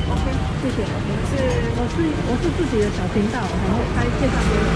OK，谢谢。我是自己的小频道，然后拍介绍别人的。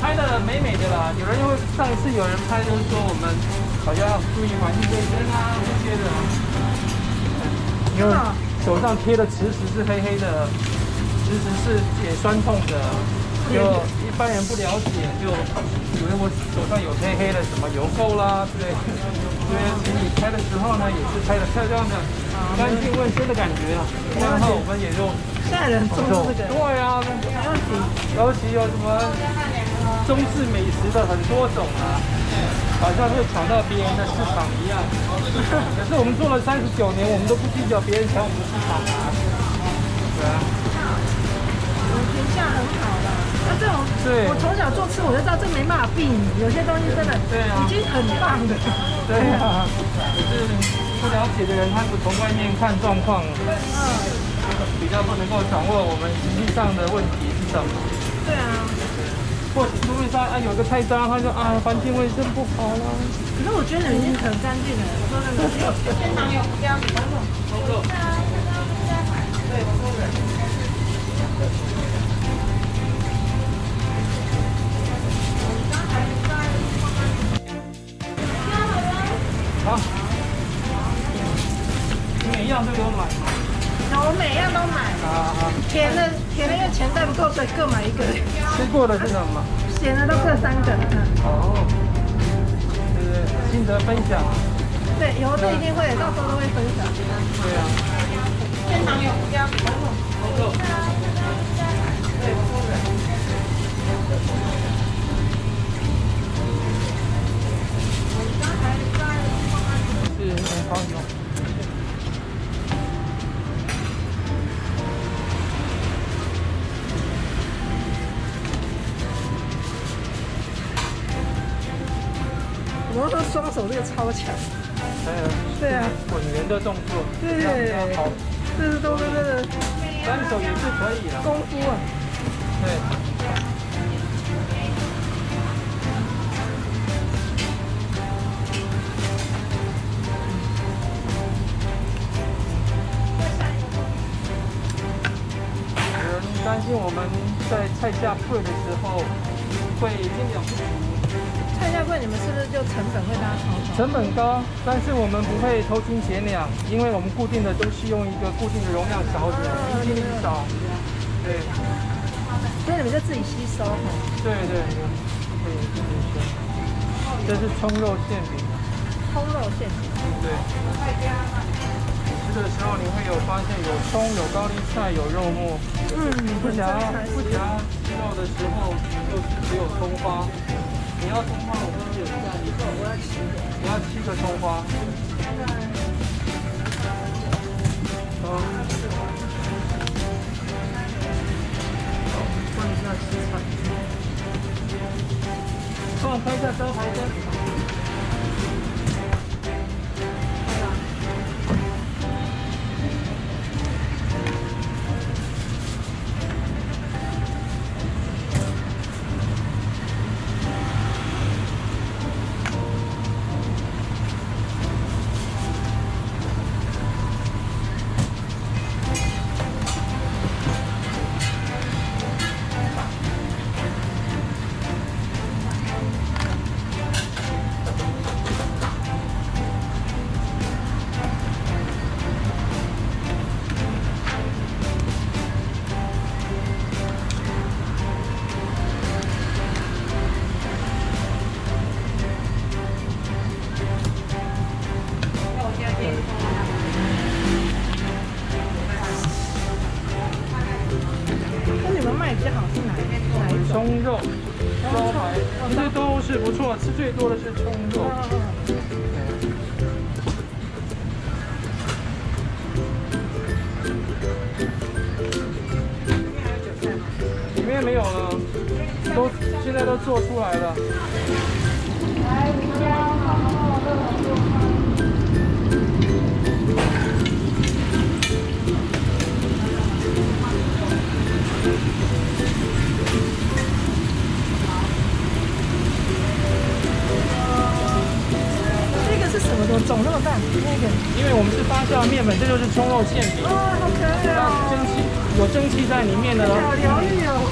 拍的美美的啦，有人会上一次有人拍就是说我们好像要注意环境卫生啊这些的，因为手上贴的磁石是黑黑的，磁石是解酸痛的，就一般人不了解，就以为我手上有黑黑的什么油垢啦之类的，所以请你拍的时候呢，也是拍的漂亮的、干净卫生的感觉啊，然后我们也就。现在人重视这个，对啊，没问题。尤其有什么中式美食的很多种啊，好像会抢到别人的市场一样。可是我们做了39年，我们都不计较别人抢我们的市场啊。对啊。我们评价很好的，那这种对，我从小做吃，我就知道这没办法避免，有些东西真的已经很棒的。对啊，可是不了解的人，他不从外面看状况，比较不能够掌握我们实际上的问题是什么。对啊。或者桌面上有个菜渣，他就环境卫生不好啦。可是我觉得已经很干净了。我说那个现场有这样子的收肉。对，收肉。好。你每一样都有买吗？我每样都买。甜的因为钱带不够，所以各买一个。吃过的是什么？咸的都各3个。哦，就是心得分享。对，以后都一定会，到时候都会分享。对啊。现场有加收肉。对，是好用。我说双手这个超强。对啊。滚圆的动作。对。好。这是都是这个。单手也是可以的。功夫啊。对。担心我们在菜价贵的时候会斤两不足。菜价贵，你们是不是就成本会拉超高？成本高，但是我们不会偷斤减两，因为我们固定的都是用一个固定的容量勺子，1斤1勺。对。所以你们就自己吸收。对对对，可以自己吸。这是葱肉馅饼。葱肉馅饼。对。吃的时候你会有发现有葱、有高丽菜、有肉末。不想要吃肉的时候，就是只有葱花。你要葱花，我们有价。我要7个。你要7个葱花。问一下食材。帮我拍一下招牌灯。葱肉招牌，这都是不错，吃最多的是葱肉。面没有了，现在都做出来了。来鱼胶，然后热红豆汤。这个是什么的？肿那么大？那个？因为我们是发酵面粉，这就是葱肉馅饼。哦，好可爱它哦！蒸汽有蒸汽在里面的了。好疗愈哦。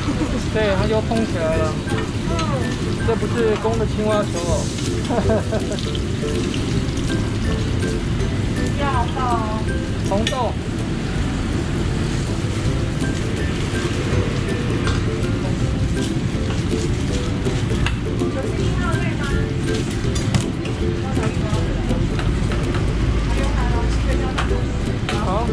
对，它就蓬起来了。这不是公的青蛙球哦。要到红豆。91号对吗？好。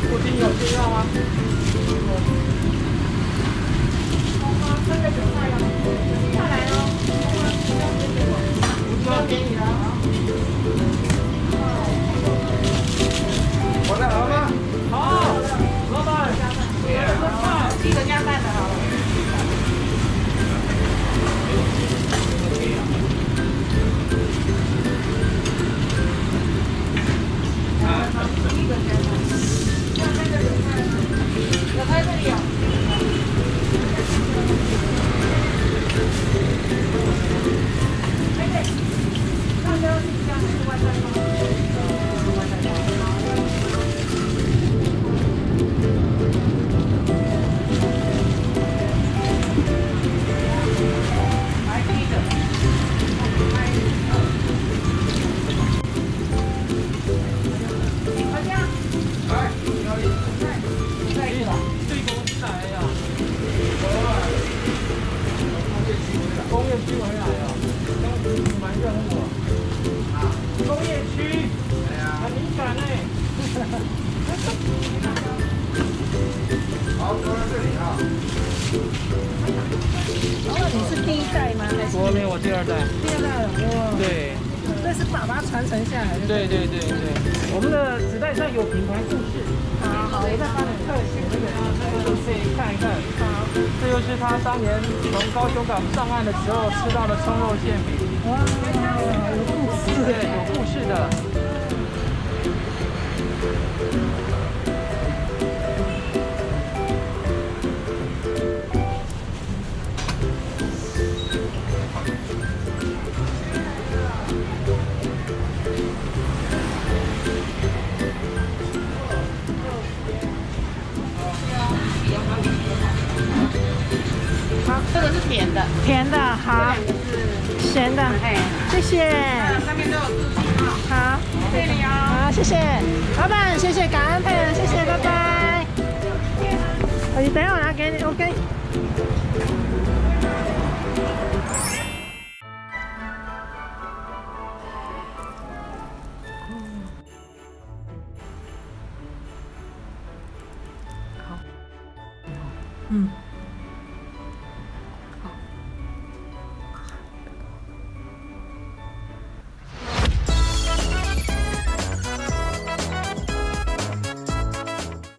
布丁有需要吗？这个韭菜哦，下来喽。交给你了。我在好吗？好，老板，记得加蛋的好了。一个加蛋。像那个韭菜吗？韭菜这里有。上周是加是外带吗？外带包。来第一个。好像。来，再一个。对公司来呀。工业区回来啊，蛮热乎啊。工业区，很敏感哎。好，坐在这里啊。老板，你是第一代吗？还是我没有，我第二代。第二代了？哇！对，这是爸爸传承下来的。对对对对，我们的纸袋上有品牌故事。好好，我再帮你特写这个。可以看一看。好。这就是他当年从高雄港上岸的时候吃到的葱肉馅饼。哇，有故事。对，有故事的。好，这个是甜的。甜的，好。咸的，哎，谢谢。上面都有字数啊。好，谢谢你哦。好，谢谢老板，谢谢感恩配合，谢谢，拜拜。我等一下我拿给你，我给。